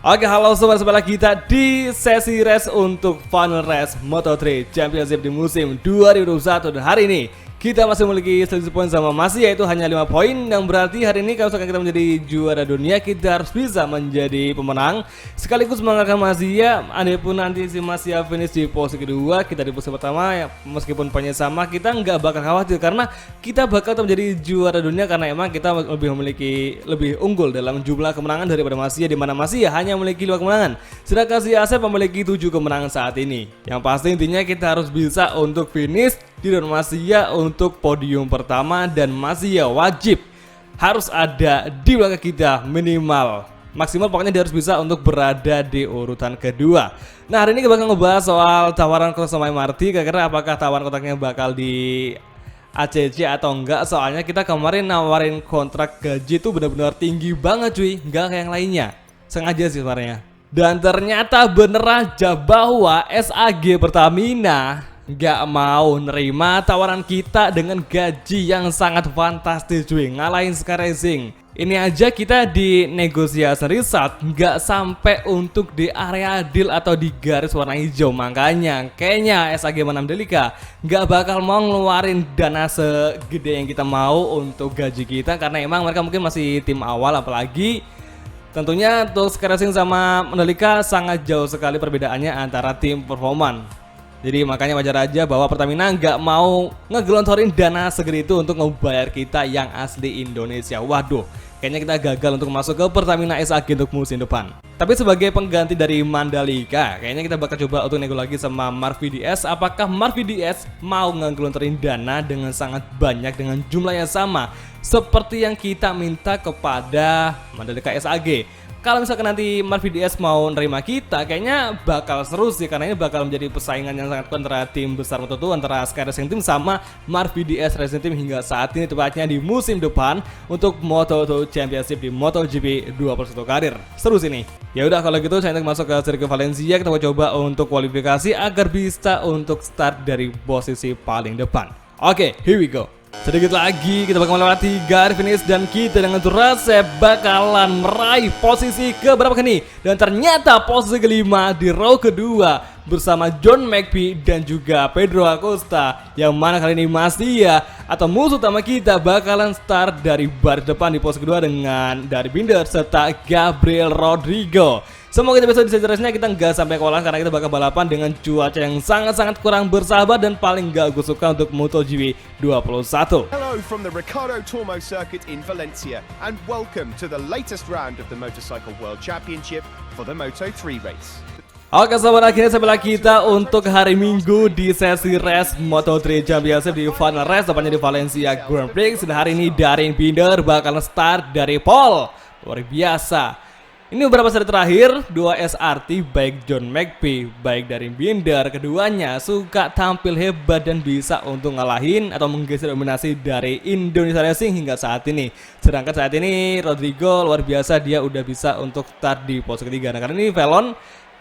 Oke, halo sobat-sobat kita di sesi race untuk Final Race Moto3 Championship di musim 2021. Dan hari ini kita masih memiliki selisih poin sama Masih, yaitu hanya 5 poin. Yang berarti hari ini kalau misalkan kita menjadi juara dunia, kita harus bisa menjadi pemenang sekaligus mengalahkan Masih. Adapun nanti si Masih finish di posisi kedua, kita di posisi pertama ya, meskipun poinnya sama, kita nggak bakal khawatir karena kita bakal menjadi juara dunia karena emang kita lebih unggul dalam jumlah kemenangan daripada Masih, di mana Masih hanya memiliki 5 kemenangan, sedangkan si Asep memiliki 7 kemenangan saat ini. Yang pasti intinya kita harus bisa untuk finish di Don Masih untuk podium pertama, dan Masih wajib harus ada di belakang kita minimal maksimal, pokoknya dia harus bisa untuk berada di urutan kedua. Nah, hari ini kita bakal ngebahas soal tawaran kotak sama MRT, kira-kira apakah tawaran kotaknya bakal di ACC atau enggak. Soalnya kita kemarin nawarin kontrak gaji itu benar-benar tinggi banget cuy, enggak kayak yang lainnya, sengaja sih sebenarnya. Dan ternyata bener aja bahwa SAG Pertamina nggak mau nerima tawaran kita dengan gaji yang sangat fantastis cuy, ngalahin Sky Racing. Ini aja kita di negosiasi riset nggak sampai untuk di area deal atau di garis warna hijau. Makanya kayaknya SAG Mandalika nggak bakal mau ngeluarin dana segede yang kita mau untuk gaji kita, karena emang mereka mungkin masih tim awal, apalagi tentunya untuk Sky Racing sama Mandalika sangat jauh sekali perbedaannya antara tim performan. Jadi makanya wajar aja bahwa Pertamina nggak mau ngegelontorin dana segede itu untuk ngebayar kita yang asli Indonesia. Waduh, kayaknya kita gagal untuk masuk ke Pertamina SAG untuk musim depan. Tapi sebagai pengganti dari Mandalika, kayaknya kita bakal coba untuk nego lagi sama Marv VDS. Apakah Marv VDS mau ngegelontorin dana dengan sangat banyak dengan jumlah yang sama seperti yang kita minta kepada Mandalika SAG? Kalau misalkan nanti Marv VDS mau nerima kita, kayaknya bakal seru sih, karena ini bakal menjadi persaingan yang sangat kuat antara tim besar Moto2, antara Sky Racing Team sama Marv VDS Racing Team hingga saat ini, tepatnya di musim depan untuk Moto2 Championship di MotoGP 21 karir. Seru sih nih. Ya udah, kalau gitu saya masuk ke sirkuit Valencia, kita mau coba untuk kualifikasi agar bisa untuk start dari posisi paling depan. Oke, here we go. Sedikit lagi kita bakal melewati garis finish dan kita dengan Rasep bakalan meraih posisi keberapa nih? Dan ternyata posisi kelima di row kedua bersama John McPhee dan juga Pedro Acosta, yang mana kali ini Masih atau musuh utama kita bakalan start dari baris depan di posisi kedua dengan Dari Binder serta Gabriel Rodrigo. Semoga kita bisa di sesi race-nya kita nggak sampai kewalahan, karena kita bakal balapan dengan cuaca yang sangat-sangat kurang bersahabat dan paling nggak gue suka untuk MotoGP 21. Hello from the Ricardo Tormo circuit in Valencia and welcome to the latest round of the Motorcycle World Championship for the Moto3 race. Oke sahabat, akhirnya sebelah kita untuk hari Minggu di sesi race Moto3 Championship di Final Race, tepatnya di Valencia Grand Prix. Dan hari ini Dari Binder bakal start dari pole. Luar biasa. Ini beberapa seri terakhir, 2 SRT baik John McPhee baik Dari Binder, keduanya suka tampil hebat dan bisa untuk ngalahin atau menggeser dominasi dari Indonesia Racing hingga saat ini. Sedangkan saat ini Rodrigo luar biasa, dia udah bisa untuk start di posisi ketiga. Nah, karena ini Velon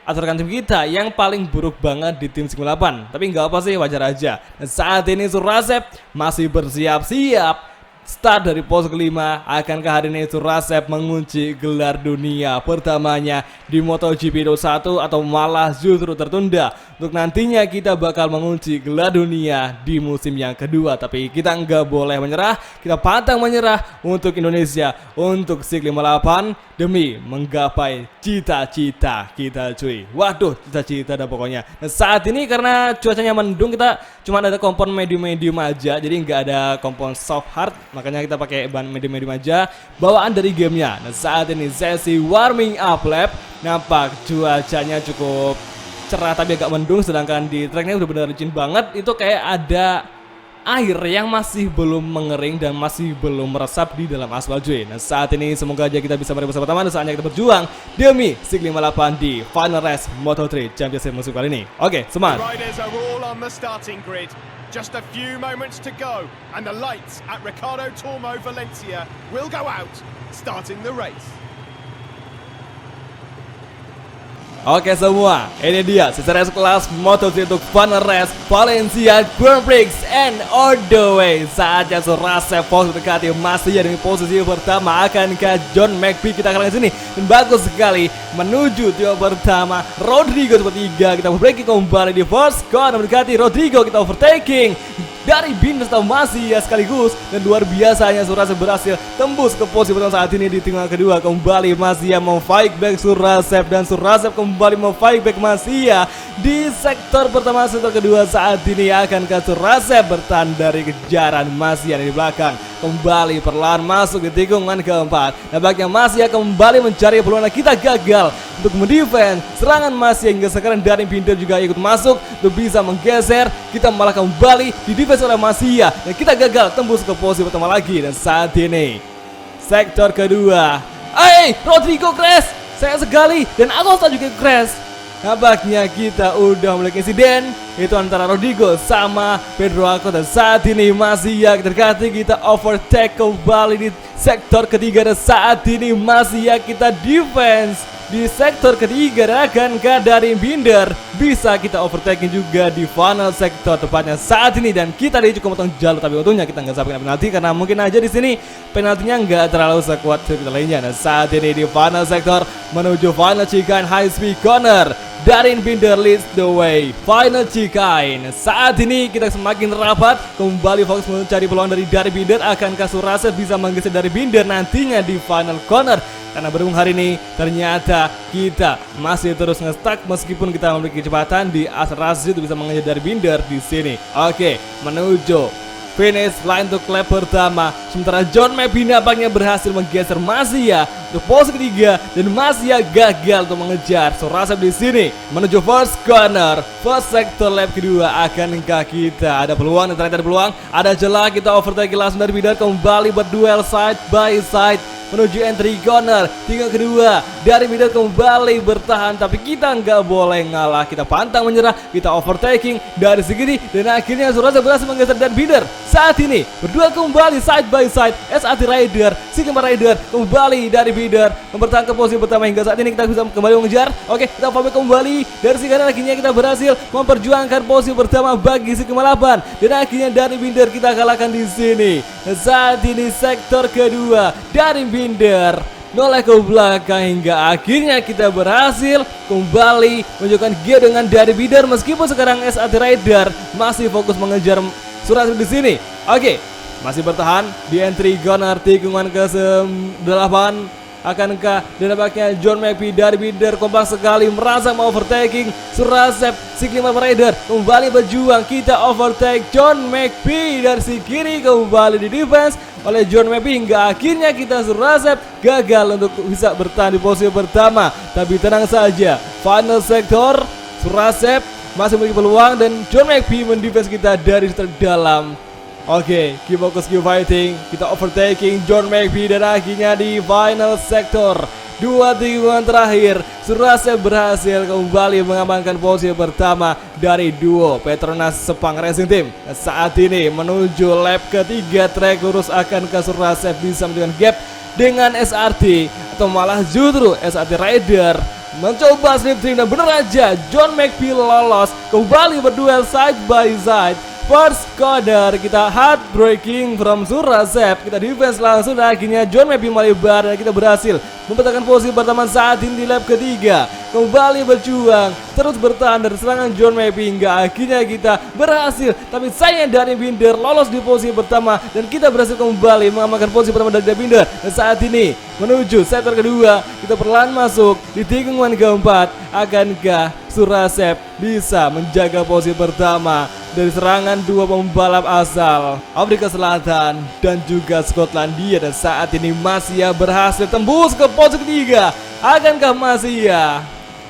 atau rekan tim kita yang paling buruk banget di tim 98. Tapi nggak apa sih, wajar aja. Dan saat ini Rasep masih bersiap-siap start dari pos kelima. Akankah hari ini Rasep mengunci gelar dunia pertamanya di MotoGP 21 atau malah justru tertunda untuk nantinya kita bakal mengunci gelar dunia di musim yang kedua? Tapi kita nggak boleh menyerah, kita pantang menyerah untuk Indonesia, untuk SIG 58 demi menggapai cita-cita kita cuy. Waduh, cita-cita dah pokoknya. Nah, saat ini karena cuacanya mendung, kita cuma ada kompon medium aja, jadi nggak ada kompon soft hard, makanya kita pakai ban medium aja bawaan dari gamenya. Nah, saat ini sesi warming up lap, nampak cuacanya cukup cerah tapi agak mendung, sedangkan di tracknya udah benar licin banget. Itu kayak ada air yang masih belum mengering dan masih belum meresap di dalam aspal cuy. Nah, saat ini semoga aja kita bisa meraih bersama-sama, dan saatnya kita berjuang demi SIG 58 di Final Race Moto3 Championship musim kali ini. Oke, semangat. Riders are all on the starting grid. Just a few moments to go and the lights at Ricardo Tormo Valencia will go out, starting the race. Oke semua, ini dia sisa race kelas Moto3 untuk Final Race Valencia Grand Prix and all the way. Saatnya Surasep fokus mendekati masih dengan posisi pertama. Akankah John McPhee kita akan ke sini? Dan bagus sekali menuju tiga pertama. Rodrigo tiga, kita breaking kembali di first corner mendekati Rodrigo, kita overtaking dari Binder atau masih ya sekaligus. Dan luar biasanya Surasep berhasil tembus ke posisi pertama saat ini. Di tinggal kedua kembali masih mau fight back Surasep, dan Surasep kembali mau fight back masih di sektor pertama. Sektor kedua saat ini akankah Surasep bertahan dari kejaran masih di belakang, kembali perlahan masuk di tikungan keempat. Nampaknya masih kembali mencari peluang. Kita gagal untuk mendefend serangan masih hingga sekarang. Dari Binder juga ikut masuk untuk bisa menggeser. Kita malah kembali di defense oleh Masia dan kita gagal tembus ke posisi pertama lagi. Dan saat ini sektor kedua, Rodrigo crash, sayang sekali, dan Acosta juga crash. Nampaknya kita udah memiliki insiden itu antara Rodrigo sama Pedro Acosta. Saat ini masih terkati kita overtake kembali di sektor ketiga. Dan saat ini masih kita defense di sektor ketiga. Dan akankah dari Binder bisa kita overtaking juga di final sektor tepatnya saat ini. Dan kita cukup potong jalur, tapi untungnya kita nggak sampai penalti karena mungkin aja di sini penaltinya nggak terlalu sekuat seperti lainnya. Dan saat ini di final sektor menuju final chicane high speed corner. Darin Binder leads the way. Final chicane. Saat ini kita semakin rapat, kembali fokus mencari peluang dari Binder. Akankah Surasep bisa menggeser dari Binder nantinya di final corner? Karena berhubung hari ini ternyata kita masih terus nge-stuck meskipun kita memiliki kecepatan di akselerasi itu bisa mengejar dari Binder di sini. Oke, menuju finish line untuk lap pertama. Sementara John McPhee nampaknya berhasil menggeser Masia untuk posisi ketiga dan Masia gagal untuk mengejar Surasep di sini. Menuju first corner, first sector lap kedua. Akankah kita ada peluang? Dan ternyata ada peluang, ada celah. Kita overtake langsung dari Binder, kembali berduel side by side menuju entry corner. Tinggal kedua dari Binder kembali bertahan, tapi kita nggak boleh ngalah. Kita pantang menyerah, kita overtaking dari segini dan akhirnya Surasep berhasil menggeser dan Binder saat ini berdua kembali side by side. SRT Rider, Sigma Rider kembali dari Binder mempertahankan posisi pertama hingga saat ini kita bisa kembali mengejar. Oke, kita fallback kembali dari Sigma. Akhirnya kita berhasil memperjuangkan posisi pertama bagi Sigma 8 dan akhirnya dari Binder kita kalahkan di sini. Dan saat ini sektor kedua dari Binder noleh ke belakang hingga akhirnya kita berhasil kembali menunjukkan gear dengan dari Binder meskipun sekarang SRT Rider masih fokus mengejar Surasep di sini. Oke, masih bertahan di entry corner tikungan ke-8. Akankah dan nampaknya John McPhee dari Binder kompak sekali merasa mau overtaking Surasep. Sigma Rider kembali berjuang, kita overtake John McPhee dari si kiri, kembali di defense oleh John McPhee hingga akhirnya kita Surasep gagal untuk bisa bertahan di posisi pertama. Tapi tenang saja, final sektor Surasep masih memiliki peluang dan John McPhee mendefense kita dari terdalam. Oke, keep focus, keep fighting. Kita overtaking John McPhee dan akhirnya di final sektor dua tikungan terakhir Surasep berhasil kembali mengamankan posisi pertama dari duo Petronas Sepang Racing Team. Saat ini menuju lap ketiga trek lurus. Akankah Surasep bisa menunjukkan gap dengan SRT atau malah justru SRT Rider mencoba slip trim? Dan benar aja John McPhee lolos kembali berduel side by side. First corner kita heartbreaking from Surasep, kita defense langsung dan akhirnya John McPhee melebar dan kita berhasil mempertahankan posisi pertama saat ini di lap ketiga. Kembali berjuang, terus bertahan dari serangan John McPhee hingga akhirnya kita berhasil. Tapi sayang dari Binder lolos di posisi pertama dan kita berhasil kembali mengamankan posisi pertama dari Binder. Dan saat ini menuju sektor kedua, kita perlahan masuk di tikungan keempat. Akankah Surasep bisa menjaga posisi pertama dari serangan dua pembalap asal Afrika Selatan dan juga Skotlandia? Dan saat ini Masia berhasil tembus ke posisi ketiga. Akankah Masia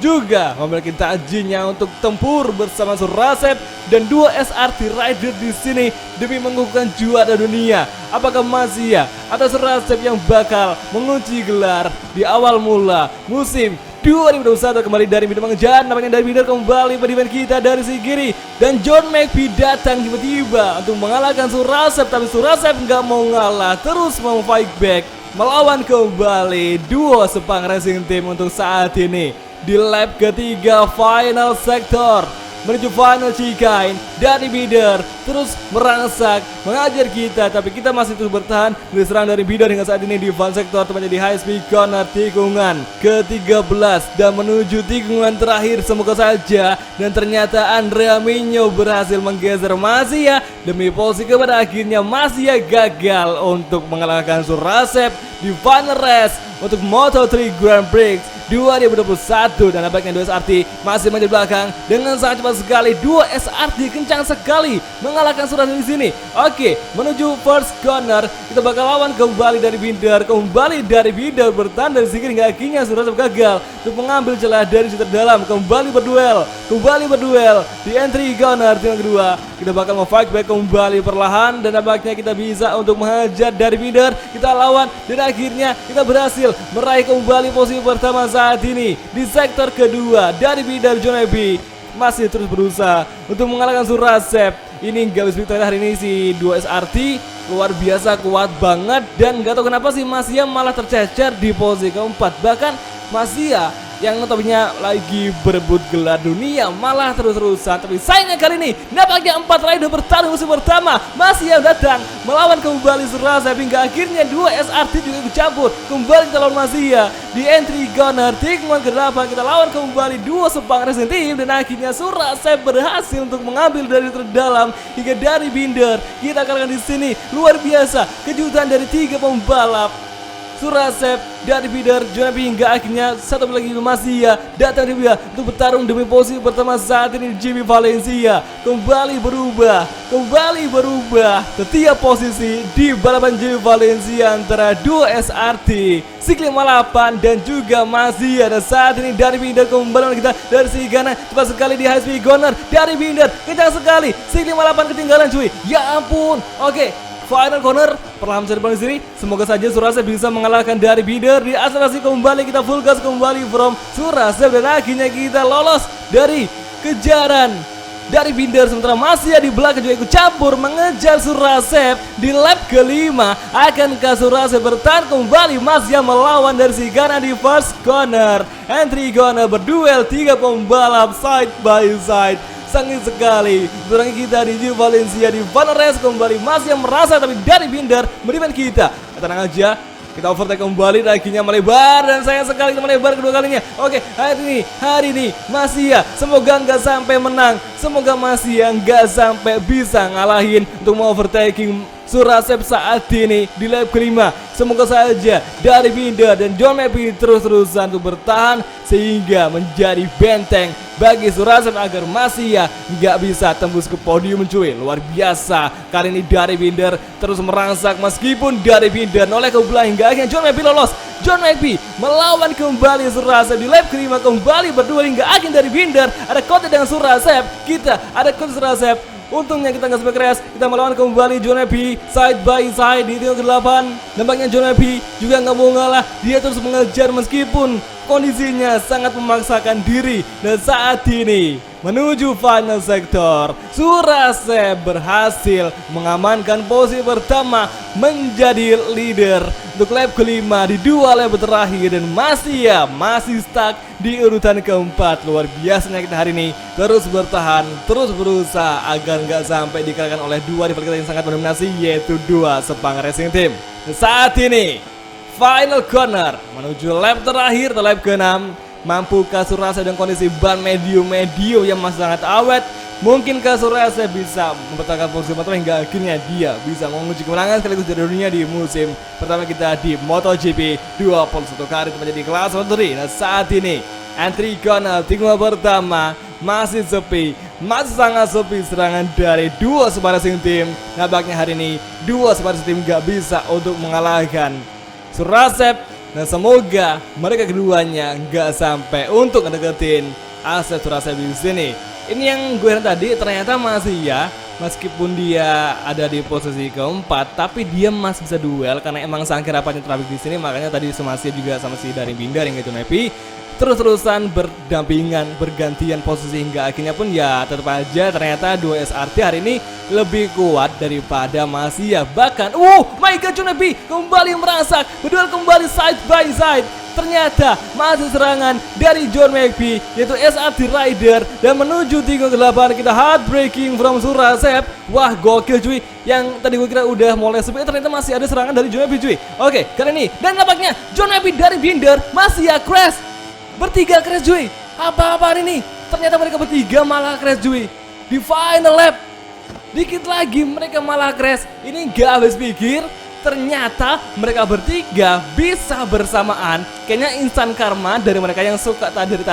juga memiliki tajinya untuk tempur bersama Surasep dan dua SRT Rider di sini demi mengukuhkan juara dunia? Apakah Masia atau Surasep yang bakal mengunci gelar di awal mula musim 2021? Kembali dari Binder mengejar, nampaknya dari Binder kembali berdefense kita dari si kiri dan John McPhee datang tiba-tiba untuk mengalahkan Surasep, tapi Surasep nggak mau ngalah, terus mau fight back melawan kembali duo Sepang Racing Team untuk saat ini. di lap ketiga final sektor menuju final Chicane. Dari Binder terus merangsak mengajar kita, tapi kita masih terus bertahan diserang dari Binder hingga saat ini di final sektor, tepatnya di high speed corner tikungan ke-13 dan menuju tikungan terakhir. Semoga saja, dan ternyata Andrea Minyo berhasil menggeser Masia demi posisi kepada akhirnya Masia gagal untuk mengalahkan Surasep di final race untuk Moto3 Grand Prix 2021. Dan nampaknya 2 SRT masih di belakang dengan sangat cepat sekali. 2 SRT kencang sekali mengalahkan Surasep di sini. Oke, menuju first corner kita bakal lawan kembali dari Binder. Kembali dari Binder bertahan dari sini hingga akhirnya Surasep gagal untuk mengambil celah dari situ terdalam. Kembali berduel di entry corner yang kedua. Kita bakal fight back kembali perlahan dan nampaknya kita bisa untuk menghajar dari Binder. Kita lawan dan akhirnya kita berhasil meraih kembali posisi pertama saat ini di sektor kedua. Dari Binder, John Ebi masih terus berusaha untuk mengalahkan Surasep. Ini gak bisa victory hari ini si 2 SRT luar biasa kuat banget, dan gak tahu kenapa sih Masia malah tercecer di posisi keempat. Bahkan Masia yang notabene lagi berebut gelar dunia malah terus-terusan. Tapi sayangnya kali ini nampaknya 4 rider bertarung musim pertama masih yang datang melawan kembali Surasep hingga akhirnya 2 SRT juga ikut campur. Kembali kita lawan Masia di entry corner tikungan ke-8. Kita lawan kembali 2 sepang racing team dan akhirnya Surasep berhasil untuk mengambil dari terdalam hingga dari Binder. Kita kalahkan di sini luar biasa, kejutan dari 3 pembalap. Surasep dari Binder, Jonabi hingga akhirnya satu lagi Masia datang dia untuk bertarung demi posisi pertama saat ini. Jimmy Valencia kembali berubah setiap posisi di balapan Jimmy Valencia antara 2 SRT Sikli 58 dan juga Masia. Dan saat ini dari Binder kembali kita dari sisi kanan cepat sekali di high speed corner. Dari Binder kencang sekali, Sikli 58 ketinggalan cuy, ya ampun. Oke, final corner perlahan bisa depan di sini. Semoga saja Surasep bisa mengalahkan dari Binder. Di akselerasi kembali kita full gas kembali from Surasep dan akhirnya kita lolos dari kejaran dari Binder. Sementara Masia di belakang juga ikut campur mengejar Surasep di lap kelima. Akankah Surasep bertahan kembali? Masia melawan dari si kanan di first corner entry corner, berduel 3 pembalap side by side. Sangit sekali berangkat kita di Jimmy Valencia di final race. Kembali masih yang merasa, tapi dari Binder meriban kita. Tenang aja, kita overtake kembali dan akhirnya melebar, dan sayang sekali kita melebar kedua kalinya. Oke, hari ini Masia semoga nggak sampai menang, semoga Masia nggak sampai bisa ngalahin untuk overtaking Surasep saat ini di lap kelima. Semoga saja dari Binder dan John Mappy terus-terusan untuk bertahan sehingga menjadi benteng bagi Surasep agar Masia nggak bisa tembus ke podium cuy. Luar biasa kali ini dari Binder terus merangsak, meskipun dari Binder noleh ke belah hingga akhirnya John Mappy lolos. John Mappy melawan kembali Surasep di lap kelima, kembali berdua hingga akhirnya dari Binder ada konten dengan Surasep. Kita ada konten Surasep. Untungnya kita nggak sampai crash. Kita melawan kembali John Mappy side by side di tikungan ke-8. Nampaknya John Mappy juga nggak mau ngalah. Dia terus mengejar meskipun kondisinya sangat memaksakan diri. Dan saat ini menuju final sektor, Surasep berhasil mengamankan posisi pertama menjadi leader untuk lap kelima di 2 lap terakhir, dan masih stuck di urutan keempat. Luar biasanya kita hari ini terus bertahan, terus berusaha agar nggak sampai dikalahkan oleh 2 rival kita yang sangat mendominasi, yaitu 2 Sepang Racing Team. Dan saat ini final corner menuju lap terakhir atau lap ke-6. Mampukah Surasep dengan kondisi ban medium yang masih sangat awet? Mungkinkah Surasep bisa mempertahankan posisi pertama hingga akhirnya dia bisa mengunci kemenangan sekaligus juara dunia di musim pertama kita di MotoGP 21 kali menjadi kelas Moto3. Nah saat ini entry corner tikungan pertama masih sepi, masih sangat sepi serangan dari 2 Sepang Racing Team. Nampaknya hari ini 2 Sepang Racing Team gak bisa untuk mengalahkan Surasep. Dan semoga mereka keduanya nggak sampai untuk ngedeketin aset Surasep di sini. Ini yang gue heran tadi, ternyata Masia meskipun dia ada di posisi keempat, tapi dia masih bisa duel karena emang saking rapatnya traffic di sini. Makanya tadi Masia juga sama si dari Binder yang itu Nepi terus-terusan berdampingan, bergantian posisi hingga akhirnya pun ya tetap aja ternyata 2 SRT hari ini lebih kuat daripada Masia. Bahkan my god, John Nepi kembali merangsak, berduel kembali side by side ternyata masih serangan dari John McPhee yaitu SRT Rider dan menuju 38 kita heartbreaking from Surasep. Wah gokil cuy, yang tadi gue kira udah mulai sepi ternyata masih ada serangan dari John McPhee cuy. Oke, kali ini dan nampaknya John McPhee dari Binder masih ya crash. Bertiga crash cuy. Apa-apaan ini? Ternyata mereka bertiga malah crash cuy. Di final lap dikit lagi mereka malah crash. Ini gak habis pikir, ternyata mereka bertiga bisa bersamaan. Kayaknya instan karma dari mereka yang suka dari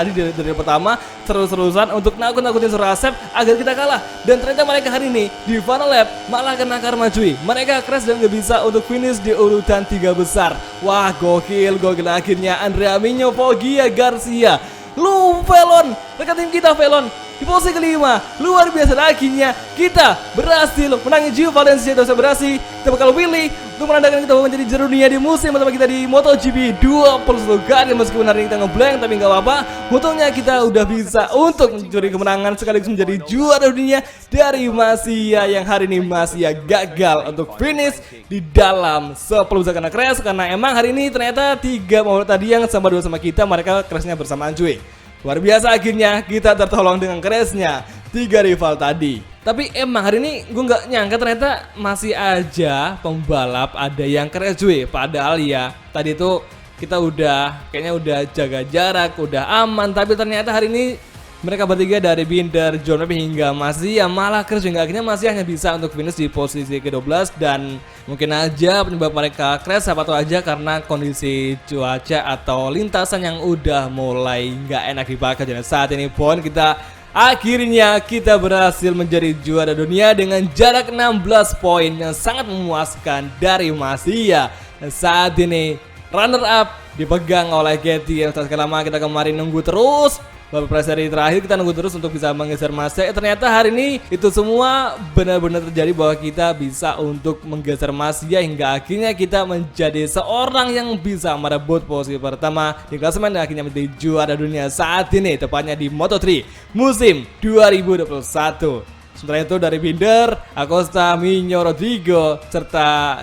pertama terus-terusan untuk nakut-nakutin Surasep agar kita kalah. Dan ternyata mereka hari ini di final lap malah kena karma cuy. Mereka crash dan gak bisa untuk finish di urutan 3 besar. Wah gokil akhirnya Andrea Minyo, Foggia, Garcia, lu Velon, rekan tim kita Velon di posisi kelima. Luar biasa, akhirnya kita berhasil menangin Gio Valencia dan berhasil. Kita bakal pilih untuk menandakan kita menjadi juara dunia di musim pertama kita di MotoGP 21 kali. Meskipun hari ini kita ngeblank tapi nggak apa-apa. Untungnya kita udah bisa untuk mencuri kemenangan sekaligus menjadi juara dunia dari Masia yang hari ini Masia gagal untuk finish di dalam 10 besar karena crash. Karena emang hari ini ternyata 3 mobil tadi yang sama 2 sama kita mereka crashnya bersamaan cuy. Luar biasa, akhirnya kita tertolong dengan crashnya 3 rival tadi. Tapi emang hari ini gue nggak nyangka ternyata masih aja pembalap ada yang crash cuy. Padahal ya tadi tuh kita kayaknya udah jaga jarak, udah aman. Tapi ternyata hari ini mereka bertiga dari Binder, John McPhee hingga masih ya malah crash hingga akhirnya masih hanya bisa untuk finish di posisi ke-12. Dan mungkin aja penyebab mereka crash apa tuh aja karena kondisi cuaca atau lintasan yang udah mulai nggak enak dipakai. Dan saat ini pun akhirnya kita berhasil menjadi juara dunia dengan jarak 16 poin yang sangat memuaskan dari Masia. Dan saat ini runner up dipegang oleh Getty yang setelah lama kita kemarin nunggu terus. Beberapa seri terakhir kita nunggu terus untuk bisa menggeser Masia. Ternyata hari ini itu semua benar-benar terjadi bahwa kita bisa untuk menggeser Masia hingga akhirnya kita menjadi seorang yang bisa merebut posisi pertama di klasemen dan akhirnya menjadi juara dunia saat ini, tepatnya di Moto3 musim 2021. Sementara itu dari Binder, Acosta, Minyo, Rodrigo serta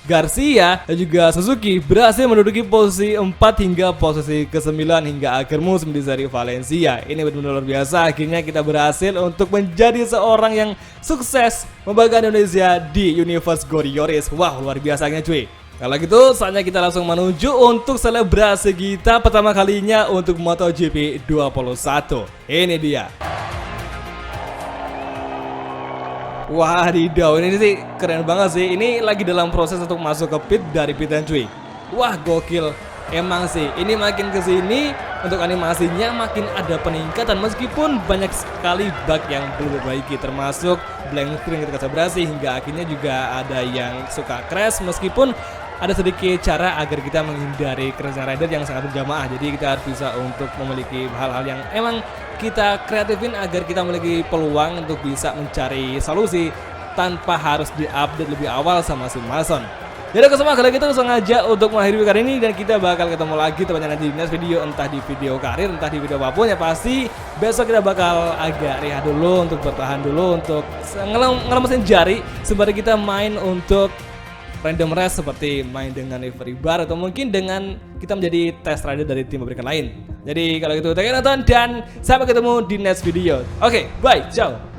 Garcia dan juga Suzuki berhasil menduduki posisi 4 hingga posisi ke-9 hingga akhir musim di seri Valencia. Ini benar-benar luar biasa, akhirnya kita berhasil untuk menjadi seorang yang sukses membanggakan Indonesia di Universe Glorioris. Wah luar biasanya cuy. Kalau gitu saatnya kita langsung menuju untuk selebrasi kita pertama kalinya untuk MotoGP 21. Ini dia. Wadidaw, ini sih keren banget sih. Ini lagi dalam proses untuk masuk ke pit dari pitan cuy. Wah gokil. Emang sih ini makin kesini untuk animasinya makin ada peningkatan meskipun banyak sekali bug yang belum diperbaiki, termasuk blank screen ketika selebrasi hingga akhirnya juga ada yang suka crash meskipun ada sedikit cara agar kita menghindari crash rider yang sangat berjamaah. Jadi kita harus bisa untuk memiliki hal-hal yang emang kita kreatifin agar kita memiliki peluang untuk bisa mencari solusi tanpa harus diupdate lebih awal sama si Mason. Jadi kesempatan kali kita langsung aja untuk mengakhiri video kali ini dan kita bakal ketemu lagi tepatnya nanti di next video, entah di video karir, entah di video apapun ya pasti besok kita bakal agak rehat dulu untuk bertahan dulu untuk ngelemesin jari sembari kita main untuk random race seperti main dengan livery bar atau mungkin dengan kita menjadi test rider dari tim pabrikan lain. Jadi kalau gitu thank you nonton dan sampai ketemu di next video. Oke, bye, ciao.